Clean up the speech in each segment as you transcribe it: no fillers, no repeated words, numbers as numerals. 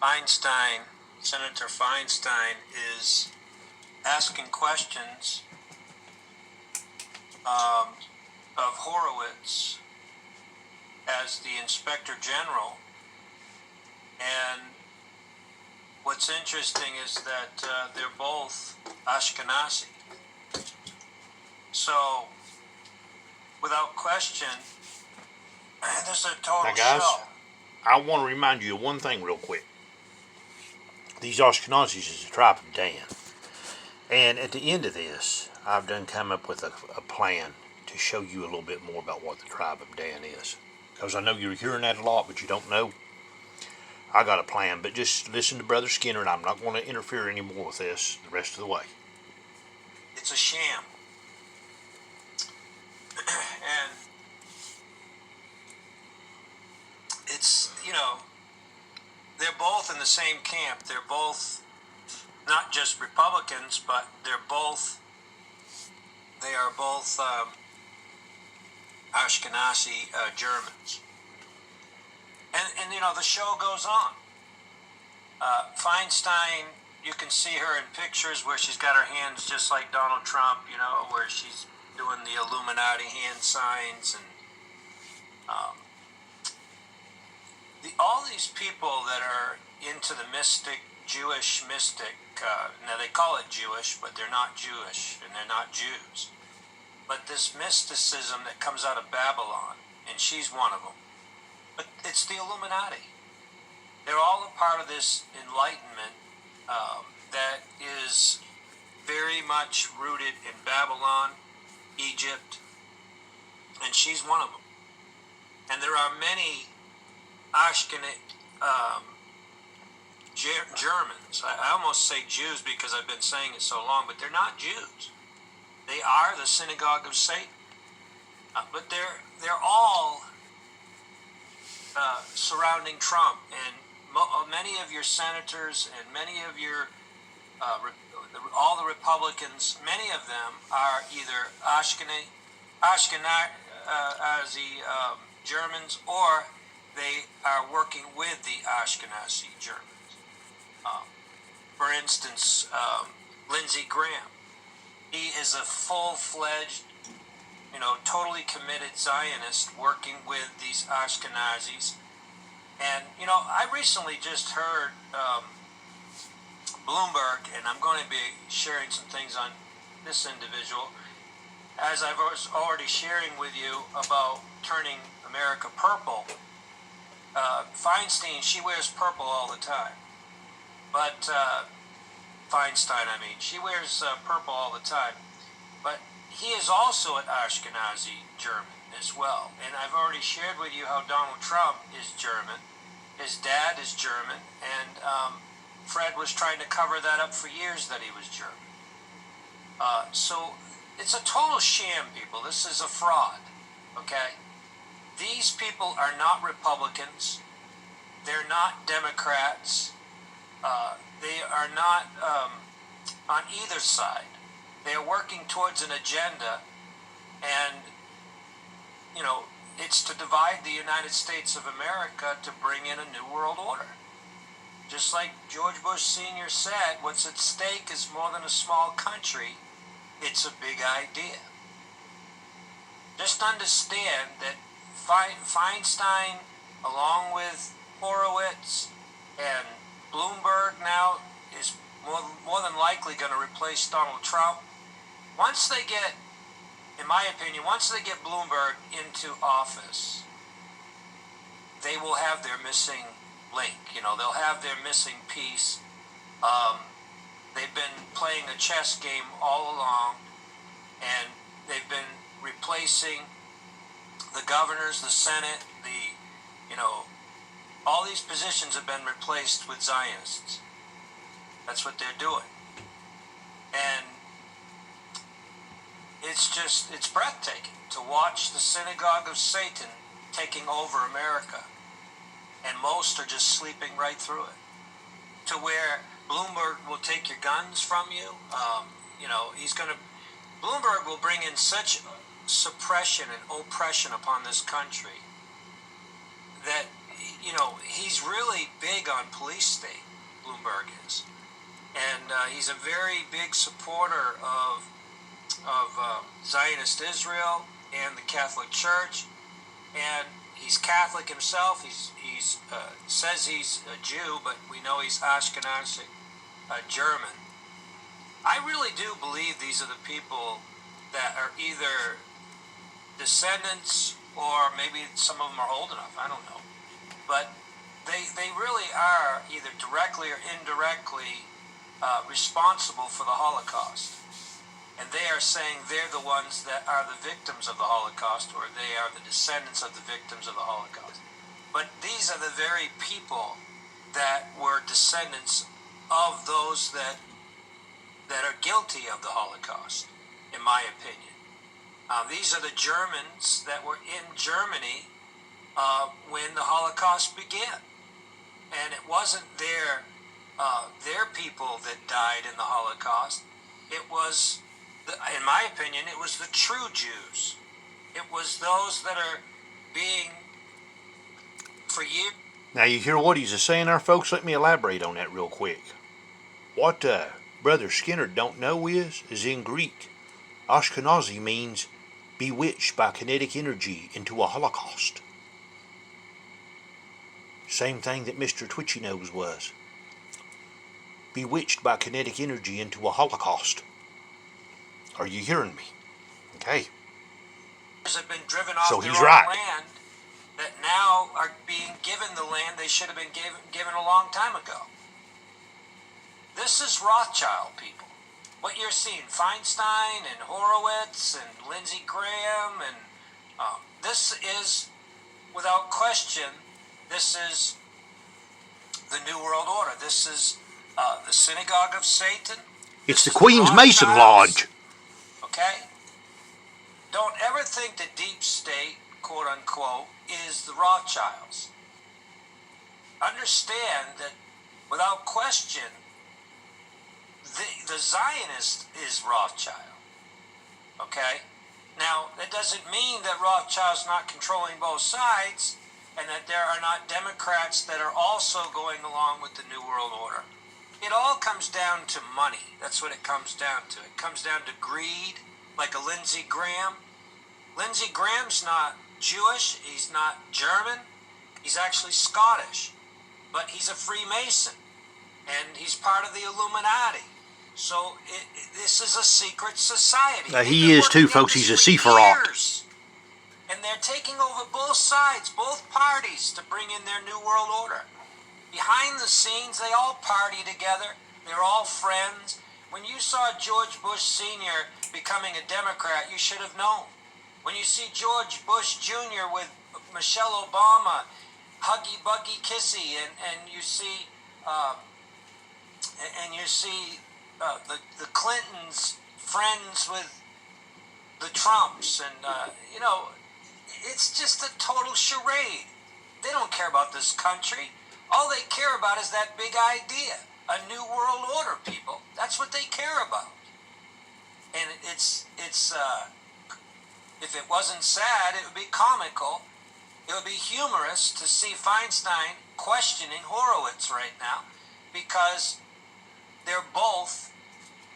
Feinstein, Senator Feinstein, is asking questions of Horowitz as the Inspector General. And what's interesting is that they're both Ashkenazi. So, without question, this is a total Now, guys, show. I want to remind you of one thing real quick. These Ashkenazis is a tribe of Dan. And at the end of this, I've done come up with a plan to show you a little bit more about what the tribe of Dan is. Because I know you're hearing that a lot, but you don't know. I got a plan, but just listen to Brother Skinner, and I'm not going to interfere anymore with this the rest of the way. It's a sham. And it's, they're both in the same camp. They're both not just Republicans, but they are both Ashkenazi Germans. And the show goes on. Feinstein, you can see her in pictures where she's got her hands just like Donald Trump, where she's doing the Illuminati hand signs, and all these people that are into the Jewish mystic, now they call it Jewish, but they're not Jewish, and they're not Jews. But this mysticism that comes out of Babylon, and she's one of them. But it's the Illuminati. They're all a part of this enlightenment that is very much rooted in Babylon, Egypt, and she's one of them. And there are many Ashkenazi Germans. I almost say Jews because I've been saying it so long, but they're not Jews. They are the synagogue of Satan. But they're all surrounding Trump, and many of your senators and many of your all the Republicans, many of them are either Ashkenazi Germans, or they are working with the Ashkenazi Germans. For instance, Lindsey Graham. He is a full-fledged, totally committed Zionist working with these Ashkenazis. And, I recently just heard Bloomberg, and I'm going to be sharing some things on this individual, as I was already sharing with you about turning America purple. Feinstein, she wears purple all the time. But, Feinstein, she wears purple all the time. But he is also an Ashkenazi German as well. And I've already shared with you how Donald Trump is German. His dad is German. And Fred was trying to cover that up for years that he was German. So it's a total sham, people. This is a fraud. Okay? These people are not Republicans. They're not Democrats. They are not on either side. They are working towards an agenda, and, it's to divide the United States of America to bring in a new world order. Just like George Bush Sr. said, what's at stake is more than a small country, it's a big idea. Just understand that Feinstein, along with Horowitz and Bloomberg now, is more than likely going to replace Donald Trump. Once they get, in my opinion, once they get Bloomberg into office, they will have their missing link. They'll have their missing piece. They've been playing a chess game all along, and they've been replacing the governors, the Senate, all these positions have been replaced with Zionists. That's what they're doing. And it's breathtaking to watch the synagogue of Satan taking over America. And most are just sleeping right through it. To where Bloomberg will take your guns from you. Bloomberg will bring in such suppression and oppression upon this country that, he's really big on police state. Bloomberg is, and he's a very big supporter of Zionist Israel and the Catholic Church, and he's Catholic himself. He's says he's a Jew, but we know he's Ashkenazi German. I really do believe these are the people that are either descendants or maybe some of them are old enough. I don't know, but they really are either directly or indirectly responsible for the Holocaust. And they are saying they're the ones that are the victims of the Holocaust, or they are the descendants of the victims of the Holocaust. But these are the very people that were descendants of those that are guilty of the Holocaust, in my opinion. These are the Germans that were in Germany when the Holocaust began. And it wasn't their people that died in the Holocaust. It was, in my opinion, it was the true Jews. It was those that are being, for years. Now you hear what he's saying there, folks? Let me elaborate on that real quick. What Brother Skinner don't know is in Greek, Ashkenazi means bewitched by kinetic energy into a Holocaust. Same thing that Mr. Twitchy Nose was. Bewitched by kinetic energy into a Holocaust. Are you hearing me? Okay. Have been driven off so their he's own right. land that now are being given the land they should have been given a long time ago. This is Rothschild, people. What you're seeing, Feinstein and Horowitz and Lindsey Graham, and this is, without question, this is the New World Order. This is the Synagogue of Satan. It's the Queen's Mason Lodge. Okay? Don't ever think the deep state, quote unquote, is the Rothschilds. Understand that, without question, the Zionist is Rothschild. Okay? Now, that doesn't mean that Rothschild's not controlling both sides, and that there are not Democrats that are also going along with the New World Order. It all comes down to money. That's what it comes down to. It comes down to greed, like a Lindsey Graham. Lindsey Graham's not Jewish. He's not German. He's actually Scottish. But he's a Freemason. And he's part of the Illuminati. So this is a secret society. He is too, folks. He's a Sephiroth. And they're taking over both sides, both parties, to bring in their New World Order. Behind the scenes, they all party together. They're all friends. When you saw George Bush Sr. becoming a Democrat, you should have known. When you see George Bush Jr. with Michelle Obama, huggy, buggy, kissy, and you see the Clintons friends with the Trumps, and it's just a total charade. They don't care about this country. All they care about is that big idea, a new world order, people. That's what they care about. And it's if it wasn't sad, it would be comical. It would be humorous to see Feinstein questioning Horowitz right now, because they're both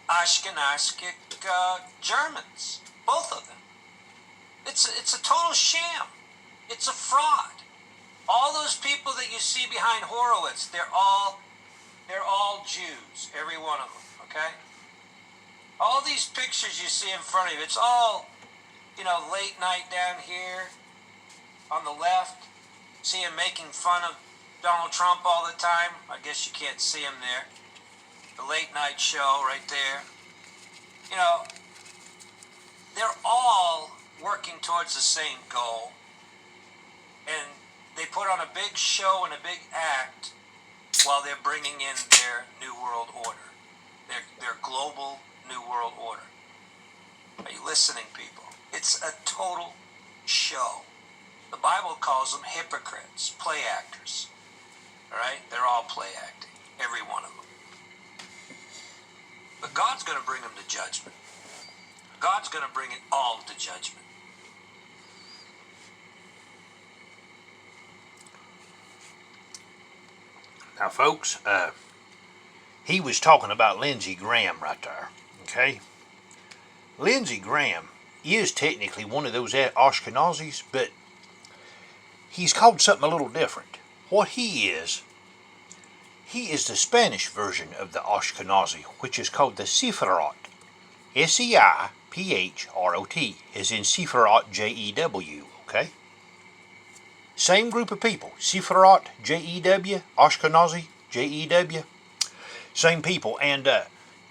Ashkenazic Germans, both of them. It's a total sham. It's a fraud. All those people that you see behind Horowitz, they're all Jews, every one of them, okay? All these pictures you see in front of you, it's all, late night down here on the left. See him making fun of Donald Trump all the time. I guess you can't see him there. The late night show right there. They're all working towards the same goal. And they put on a big show and a big act while they're bringing in their New World Order, their global New World Order. Are you listening, people? It's a total show. The Bible calls them hypocrites, play actors. All right? They're all play acting, every one of them. But God's going to bring them to judgment. God's going to bring it all to judgment. Now, folks, he was talking about Lindsey Graham right there. Okay? Lindsey Graham is technically one of those Ashkenazis, but he's called something a little different. What he is the Spanish version of the Ashkenazi, which is called the Sephiroth. Sephiroth, as in Sephiroth, Jew, okay? Same group of people. Sephiroth, Jew, Ashkenazi, Jew. Same people. And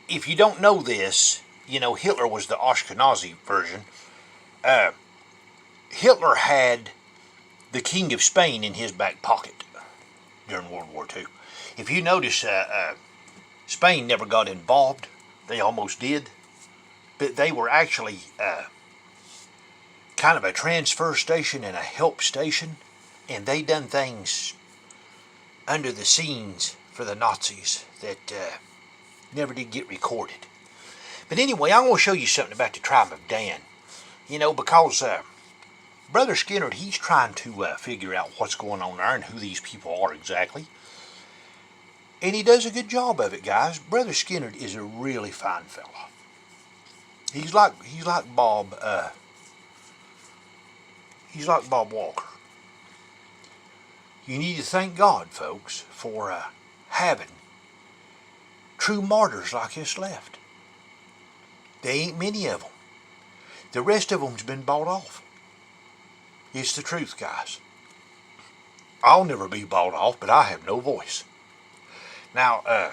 if you don't know this, you know, Hitler was the Ashkenazi version. Hitler had the King of Spain in his back pocket during World War II. If you notice, Spain never got involved. They almost did. But they were actually kind of a transfer station and a help station. And they done things under the scenes for the Nazis that never did get recorded. But anyway, I'm going to show you something about the tribe of Dan. You know, because Brother Skinner, he's trying to figure out what's going on there and who these people are exactly. And he does a good job of it, guys. Brother Skinner is a really fine fella. He's like Bob. He's like Bob Walker. You need to thank God, folks, for having true martyrs like us left. There ain't many of them. The rest of them's been bought off. It's the truth, guys. I'll never be bought off, but I have no voice. Now,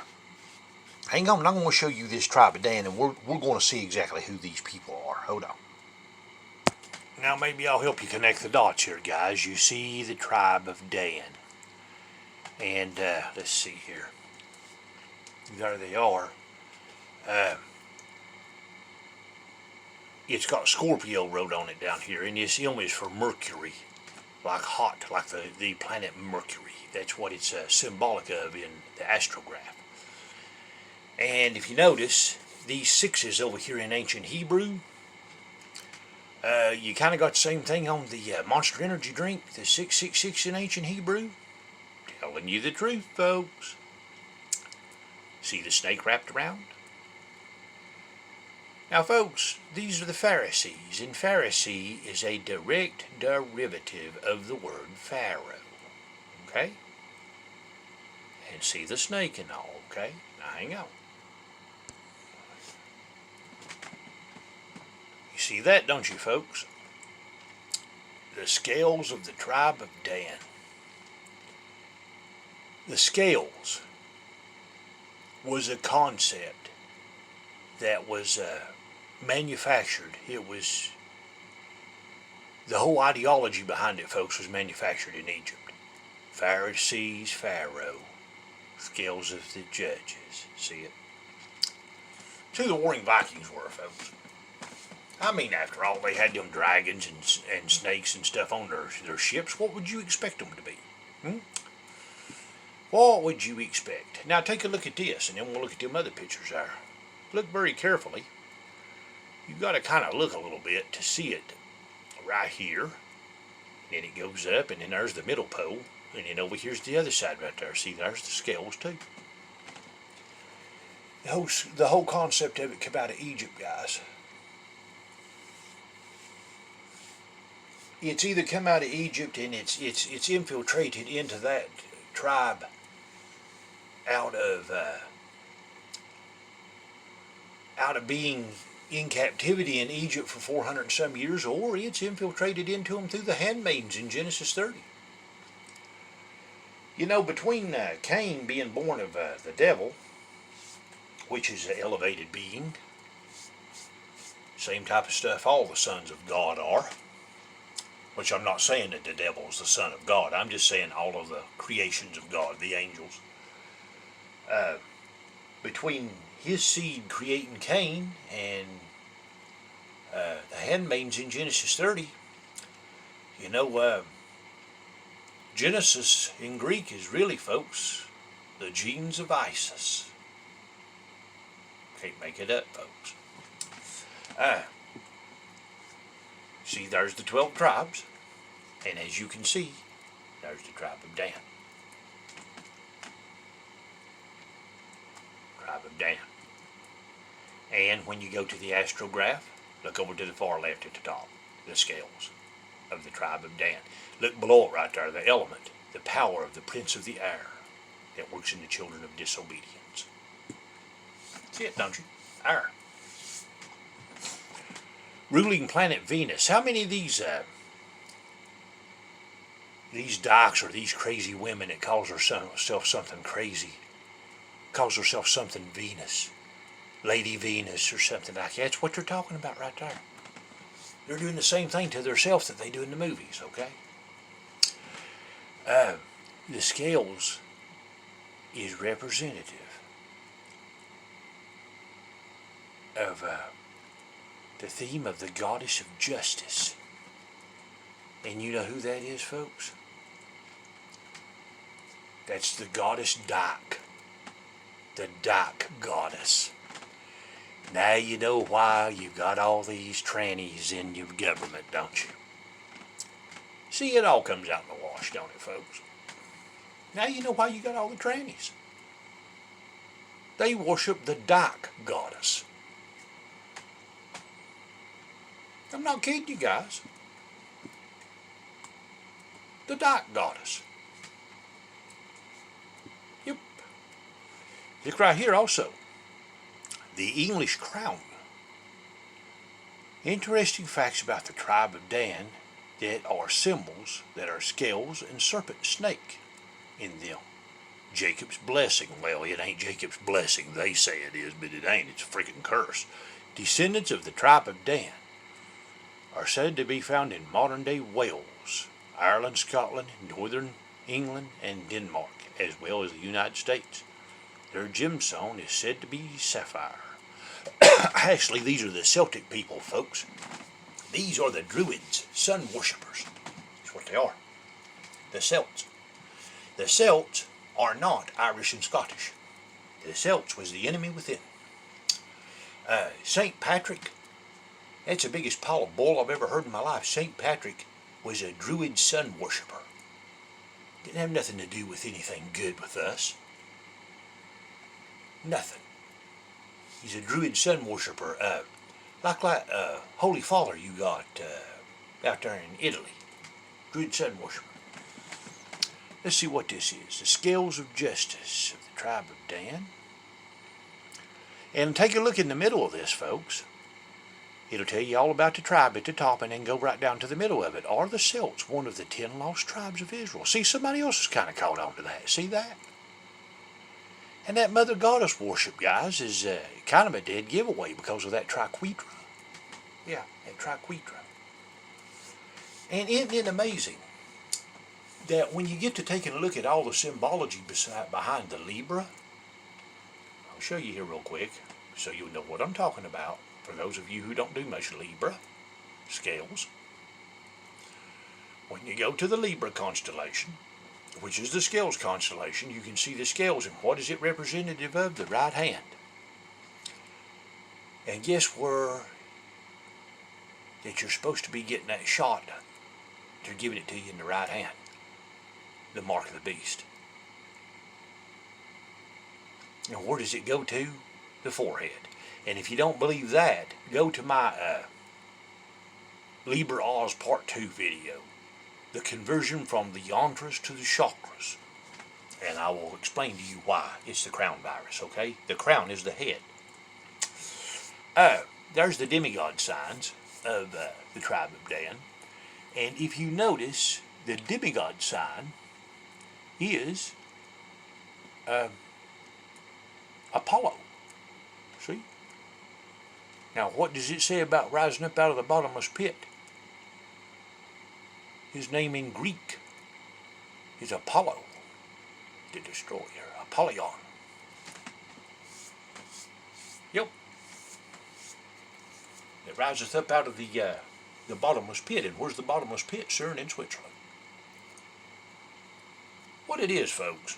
hang on. I'm going to show you this tribe of Dan, and we're going to see exactly who these people are. Hold on. Now, maybe I'll help you connect the dots here, guys. You see the tribe of Dan. And, let's see here. There they are. It's got Scorpio wrote on it down here, and this M is for Mercury, like hot, like the planet Mercury. That's what it's symbolic of in the astrograph. And if you notice, these sixes over here in ancient Hebrew, you kind of got the same thing on the Monster Energy drink, the 666 in ancient Hebrew. Telling you the truth, folks. See the snake wrapped around? Now, folks, these are the Pharisees, and Pharisee is a direct derivative of the word Pharaoh, okay? And see the snake and all, okay? Now, hang on. You see that, don't you, folks? The scales of the tribe of Dan. The scales was a concept that was manufactured. It was, the whole ideology behind it, folks, was manufactured in Egypt. Pharisees, Pharaoh, scales of the judges. See it? It's who the warring Vikings were, folks. I mean, after all, they had them dragons and snakes and stuff on their ships. What would you expect them to be? What would you expect? Now, take a look at this, and then we'll look at them other pictures there. Look very carefully. You've got to kind of look a little bit to see it right here. And then it goes up, and then there's the middle pole. And then over here's the other side right there. See, there's the scales, too. The whole concept of it came out of Egypt, guys. It's either come out of Egypt and it's infiltrated into that tribe out of being in captivity in Egypt for 400 and some years, or it's infiltrated into them through the handmaidens in Genesis 30. You know, between Cain being born of the devil, which is an elevated being, same type of stuff all the sons of God are. Which I'm not saying that the devil is the son of God. I'm just saying all of the creations of God, the angels. Between his seed creating Cain and the handmaidens in Genesis 30, you know, Genesis in Greek is really, folks, the genes of Isis. Can't make it up, folks. See, there's the 12 tribes, and as you can see, there's the tribe of Dan. Dan. And when you go to the astrograph, look over to the far left at the top, the scales of the tribe of Dan. Look below it right there, the element, the power of the prince of the air that works in the children of disobedience. See it, don't you? Air. Ruling planet Venus. How many of these dykes or these crazy women that calls herself something crazy, calls herself something Venus, Lady Venus or something like that? That's what they're talking about right there. They're doing the same thing to themselves that they do in the movies, okay? The scales is representative of the theme of the goddess of justice. And you know who that is, folks? That's the goddess Dyke. The Dyke goddess. Now you know why you've got all these trannies in your government, don't you? See, it all comes out in the wash, don't it, folks? Now you know why you got all the trannies. They worship the Dyke goddess. I'm not kidding you guys. The Dyke goddess. Yep. Look right here also. The English crown. Interesting facts about the tribe of Dan that are symbols that are scales and serpent snake in them. Jacob's blessing. Well, it ain't Jacob's blessing. They say it is, but it ain't. It's a freaking curse. Descendants of the tribe of Dan are said to be found in modern-day Wales, Ireland, Scotland, northern England, and Denmark, as well as the United States. Their gemstone is said to be sapphire. Actually, these are the Celtic people, folks. These are the Druids, sun worshippers. That's what they are. The Celts. The Celts are not Irish and Scottish. The Celts was the enemy within. St. Patrick, that's the biggest pile of bull I've ever heard in my life. St. Patrick was a Druid sun worshipper. Didn't have nothing to do with anything good with us. Nothing. He's a Druid sun worshipper, like Holy Father you got out there in Italy. Druid sun worshipper. Let's see what this is. The Scales of Justice of the tribe of Dan. And take a look in the middle of this, folks. It'll tell you all about the tribe at the top and then go right down to the middle of it. Are the Celts one of the 10 lost tribes of Israel? See, somebody else has kind of caught on to that. See that? And that Mother Goddess worship, guys, is kind of a dead giveaway because of that triquetra. Yeah, that triquetra. And isn't it amazing that when you get to taking a look at all the symbology behind the Libra, I'll show you here real quick so you'll know what I'm talking about. For those of you who don't do much Libra, scales. When you go to the Libra constellation, which is the scales constellation, you can see the scales and what is it representative of? The right hand. And guess where that you're supposed to be getting that shot? They're giving it to you in the right hand. The mark of the beast. Now where does it go to? The forehead. And if you don't believe that, go to my Libra Oz Part 2 video. The conversion from the yantras to the chakras. And I will explain to you why. It's the crown virus, okay? The crown is the head. There's the demigod signs of the tribe of Dan. And if you notice, the demigod sign is Apollo. See? Now, what does it say about rising up out of the bottomless pit? His name in Greek is Apollo, the destroyer, Apollyon. Yep. It riseth up out of the bottomless pit. And where's the bottomless pit, sir? In Switzerland. What it is, folks,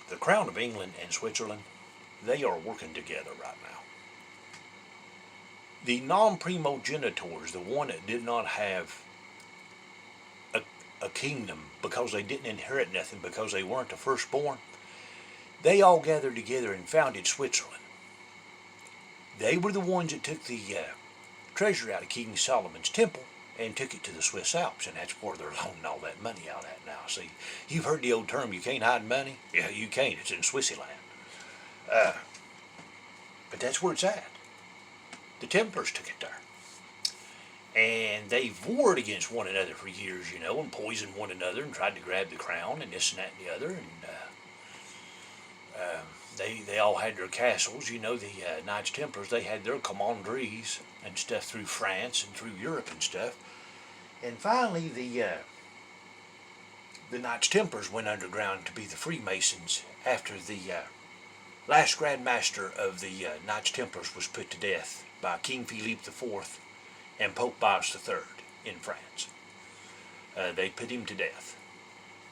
the Crown of England and Switzerland, they are working together right now. The non-primogenitors, the one that did not have a kingdom because they didn't inherit nothing, because they weren't the firstborn, they all gathered together and founded Switzerland. They were the ones that took the treasure out of King Solomon's temple and took it to the Swiss Alps, and that's where they're loaning all that money out at now. See, you've heard the old term, you can't hide money? Yeah, you can't. It's in Switzerland. But that's where it's at. The Templars took it there. And they've warred against one another for years, you know, and poisoned one another and tried to grab the crown and this and that and the other. And they all had their castles, you know, the Knights Templars, they had their commanderies and stuff through France and through Europe and stuff. And finally, the Knights Templars went underground to be the Freemasons after the last Grand Master of the Knights Templars was put to death by King Philippe IV and Pope Pius III in France. They put him to death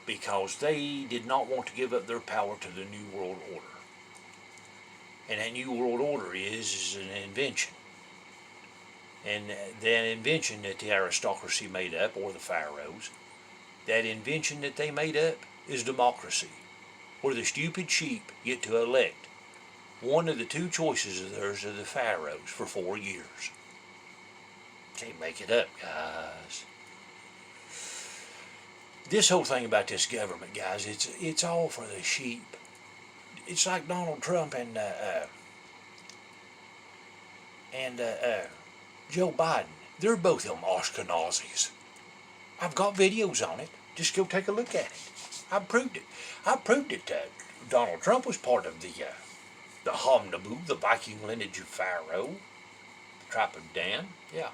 because they did not want to give up their power to the New World Order. And that New World Order is an invention. And that invention that the aristocracy made up, or the pharaohs, that invention that they made up is democracy, where the stupid sheep get to elect one of the two choices of theirs of the pharaohs for 4 years. Can't make it up, guys. This whole thing about this government, guys, it's all for the sheep. It's like Donald Trump and Joe Biden. They're both them Ashkenazis. I've got videos on it. Just go take a look at it. I proved it. I proved it. Donald Trump was part of the Hamnabu, the Viking lineage of Pharaoh, the tribe of Dan. Yeah.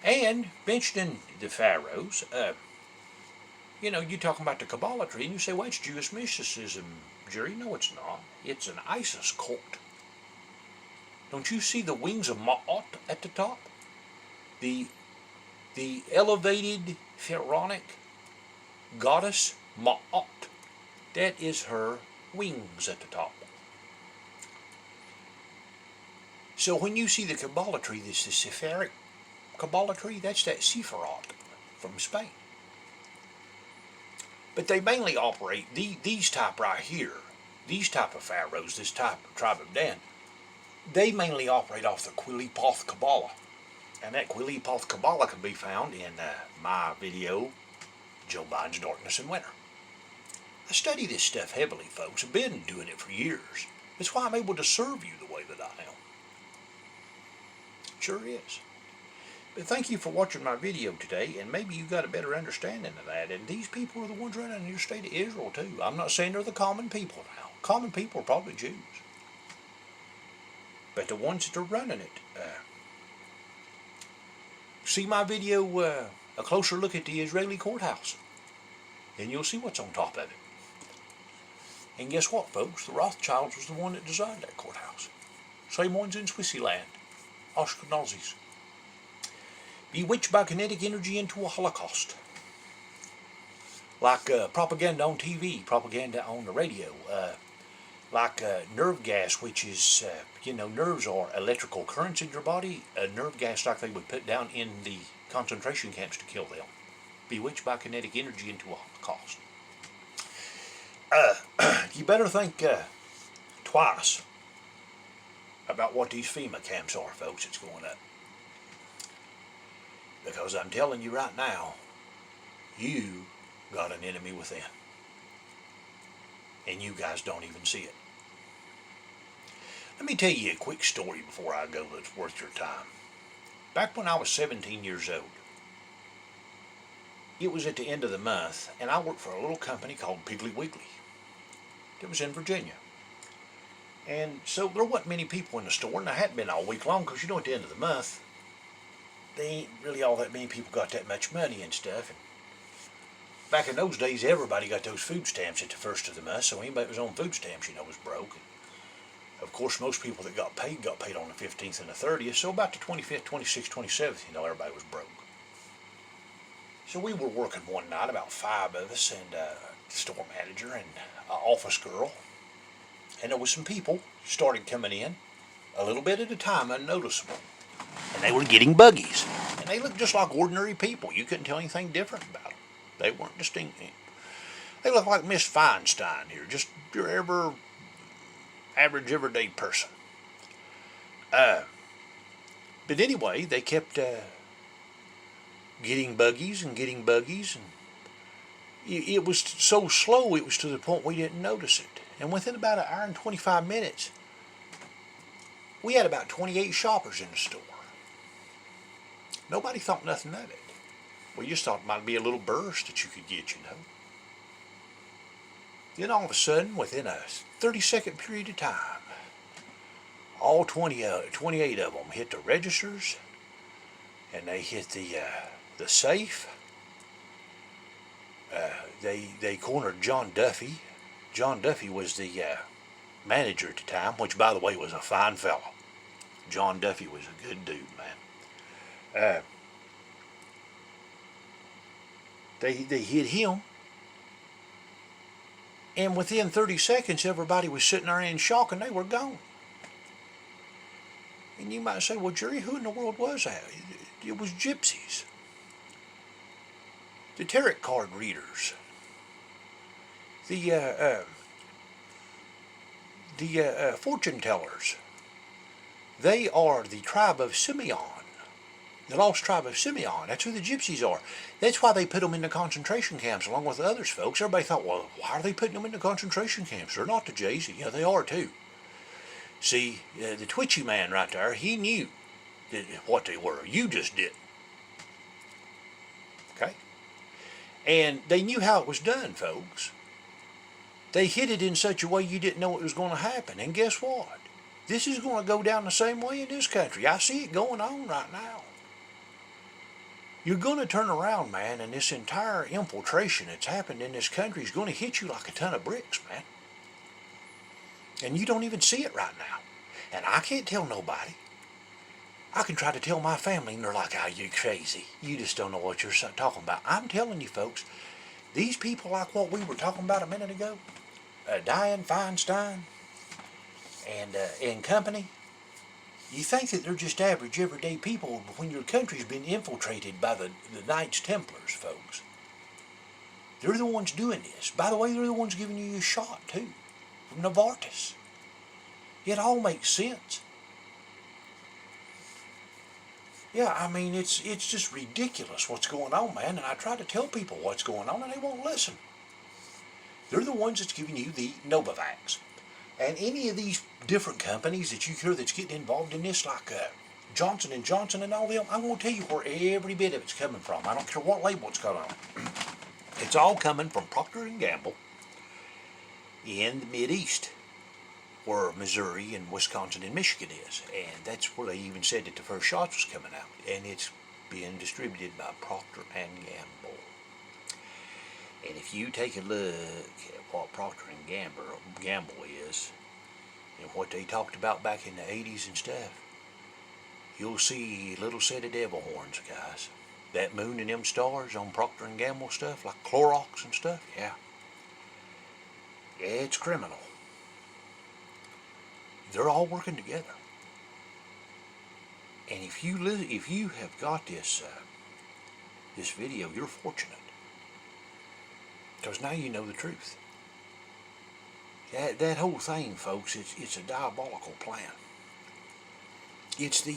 And mentioning the pharaohs, you know, you talking about the Kabbalah tree, and you say, well, it's Jewish mysticism, Jerry. No, it's not. It's an ISIS cult. Don't you see the wings of Ma'at at the top? The elevated pharaonic goddess Ma'at. That is her wings at the top. So when you see the Kabbalah tree, this is the Sepharic Kabbalah tree, that's that Sephiroth from Spain. But they mainly operate, these type right here, these type of pharaohs, this type of tribe of Dan, they mainly operate off the Qilipoth Kabbalah. And that Qilipoth Kabbalah can be found in my video, Joe Biden's Darkness in Winter. I study this stuff heavily, folks. I've been doing it for years. That's why I'm able to serve you the way that I am. Sure is. But thank you for watching my video today, and maybe you got a better understanding of that. And these people are the ones running your state of Israel, too. I'm not saying they're the common people now. Common people are probably Jews. But the ones that are running it, see my video, a closer look at the Israeli courthouse, and you'll see what's on top of it. And guess what, folks? The Rothschilds was the one that designed that courthouse. Same ones in Switzerland. Ashkenazis. Bewitched by kinetic energy into a Holocaust. Like propaganda on TV, propaganda on the radio. Like nerve gas, which is, you know, nerves are electrical currents in your body. Nerve gas like they would put down in the concentration camps to kill them. Bewitched by kinetic energy into a Holocaust. You better think twice about what these FEMA camps are, folks, that's going up. Because I'm telling you right now, you got an enemy within. And you guys don't even see it. Let me tell you a quick story before I go that's worth your time. Back when I was 17 years old, it was at the end of the month, and I worked for a little company called Piggly Wiggly. It was in Virginia. And so there wasn't many people in the store, and I hadn't been all week long, because you know at the end of the month, they ain't really all that many people got that much money and stuff. And back in those days, everybody got those food stamps at the first of the month, so anybody that was on food stamps, you know, was broke. And of course, most people that got paid on the 15th and the 30th, so about the 25th, 26th, 27th, you know, everybody was broke. So we were working one night, about 5 of us, and the store manager and an office girl. And there was some people started coming in, a little bit at a time, unnoticeable. And they were getting buggies. And they looked just like ordinary people. You couldn't tell anything different about them. They weren't distinct. They looked like Miss Feinstein here, just your average, everyday person. But anyway, they kept getting buggies and getting buggies, and it was so slow it was to the point we didn't notice it. And within about an hour and 25 minutes, we had about 28 shoppers in the store. Nobody thought nothing of it. We just thought it might be a little burst that you could get, you know. Then all of a sudden, within a 30-second period of time, all 28 of them hit the registers, and they hit the safe. They cornered John Duffy. John Duffy was the manager at the time, which, by the way, was a fine fellow. John Duffy was a good dude, man. They hit him, and within 30 seconds, everybody was sitting there in shock, and they were gone. And you might say, well, Jerry, who in the world was that? It was gypsies. The tarot card readers. The fortune tellers. They are the tribe of Simeon. The lost tribe of Simeon. That's who the gypsies are. That's why they put them in the concentration camps along with the others, folks. Everybody thought, well, why are they putting them in the concentration camps? They're not the Jays. Yeah, they are too. See, the twitchy man right there, he knew what they were. You just didn't. Okay? And they knew how it was done, folks. They hid it in such a way you didn't know it was going to happen. And guess what? This is going to go down the same way in this country. I see it going on right now. You're going to turn around, man, and this entire infiltration that's happened in this country is going to hit you like a ton of bricks, man. And you don't even see it right now. And I can't tell nobody. I can try to tell my family, and they're like, oh, you're crazy. You just don't know what you're talking about. I'm telling you, folks, these people like what we were talking about a minute ago, Dianne Feinstein and company, you think that they're just average, everyday people when your country's been infiltrated by the Knights Templars, folks. They're the ones doing this. By the way, they're the ones giving you a shot, too. From Novartis. It all makes sense. Yeah, I mean, it's just ridiculous what's going on, man. And I try to tell people what's going on, and they won't listen. They're the ones that's giving you the Novavax. And any of these different companies that you hear that's getting involved in this, like Johnson & Johnson and all them, I'm going to tell you where every bit of it's coming from. I don't care what label it's got on. It's all coming from Procter & Gamble in the Mideast, where Missouri and Wisconsin and Michigan is. And that's where they even said that the first shots was coming out. And it's being distributed by Procter & Gamble. And if you take a look at what Procter & Gamble is, and what they talked about back in the 80s and stuff, you'll see a little set of devil horns, guys. That moon and them stars on Procter & Gamble stuff, like Clorox and stuff, yeah. It's criminal. They're all working together. And if you have got this video, you're fortunate, because now you know the truth. That whole thing, folks, it's a diabolical plan. It's the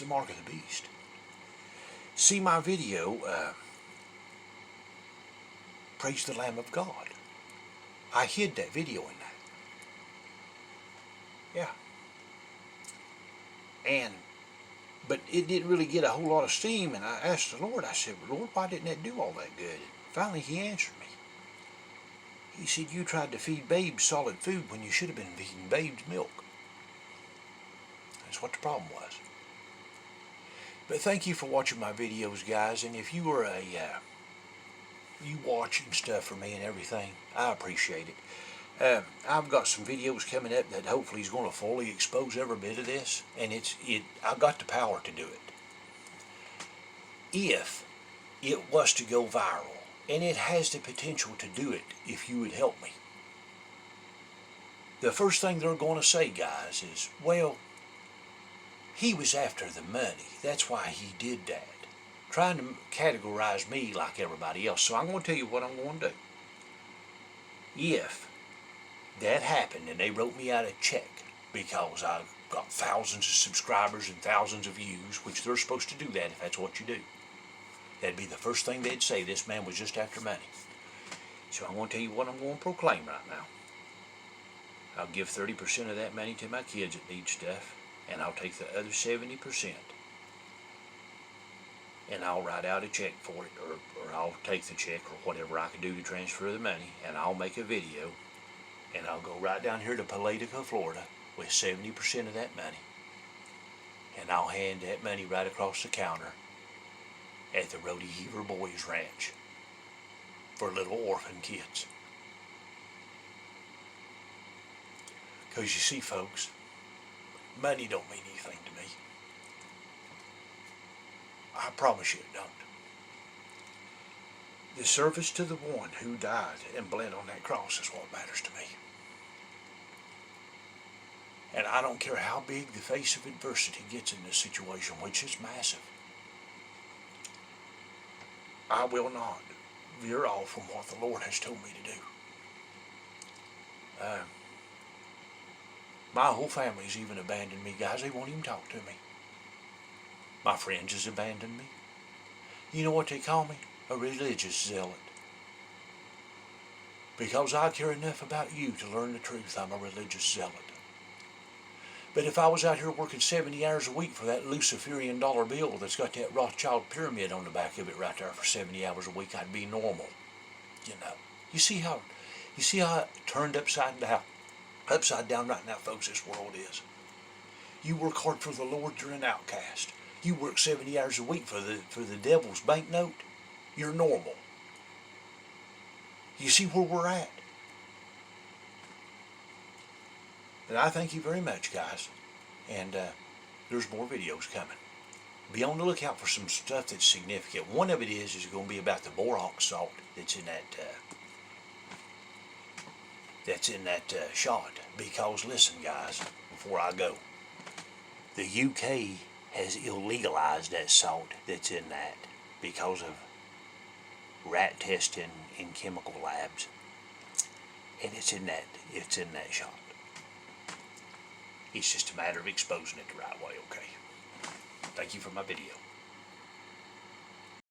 mark of the beast. See my video, Praise the Lamb of God. I hid that video in that. Yeah. But it didn't really get a whole lot of steam, and I asked the Lord, I said, Lord, why didn't that do all that good? And finally he answered me. He said, you tried to feed babes solid food when you should have been feeding babes milk. That's what the problem was. But thank you for watching my videos, guys, and if you are you watching stuff for me and everything, I appreciate it. I've got some videos coming up that hopefully is going to fully expose every bit of this, and I've got the power to do it. If it was to go viral, and it has the potential to do it if you would help me. The first thing they're going to say, guys, is, well, he was after the money. That's why he did that. Trying to categorize me like everybody else. So I'm going to tell you what I'm going to do. If that happened and they wrote me out a check because I got thousands of subscribers and thousands of views, which they're supposed to do that if that's what you do. That'd be the first thing they'd say, this man was just after money. So I'm going to tell you what I'm going to proclaim right now. I'll give 30% of that money to my kids that need stuff, and I'll take the other 70%, and I'll write out a check for it, or I'll take the check or whatever I can do to transfer the money, and I'll make a video, and I'll go right down here to Palatica, Florida, with 70% of that money, and I'll hand that money right across the counter at the Rody Heaver Boys Ranch for little orphan kids. Because you see, folks, money don't mean anything to me. I promise you it don't. The service to the one who died and bled on that cross is what matters to me. And I don't care how big the face of adversity gets in this situation, which is massive. I will not veer off from what the Lord has told me to do. My whole family's even abandoned me, guys. They won't even talk to me. My friends has abandoned me. You know what they call me? A religious zealot. Because I care enough about you to learn the truth, I'm a religious zealot. But if I was out here working 70 hours a week for that Luciferian dollar bill that's got that Rothschild pyramid on the back of it right there for 70 hours a week, I'd be normal. You know. You see how it turned upside down? Upside down right now, folks, this world is. You work hard for the Lord, you're an outcast. You work 70 hours a week for the devil's banknote, you're normal. You see where we're at? But I thank you very much, guys. And there's more videos coming. Be on the lookout for some stuff that's significant. One of it is going to be about the borax salt that's in that shot. Because listen, guys, before I go, the UK has illegalized that salt that's in that because of rat testing in chemical labs, and it's in that shot. It's just a matter of exposing it the right way, okay? Thank you for my video.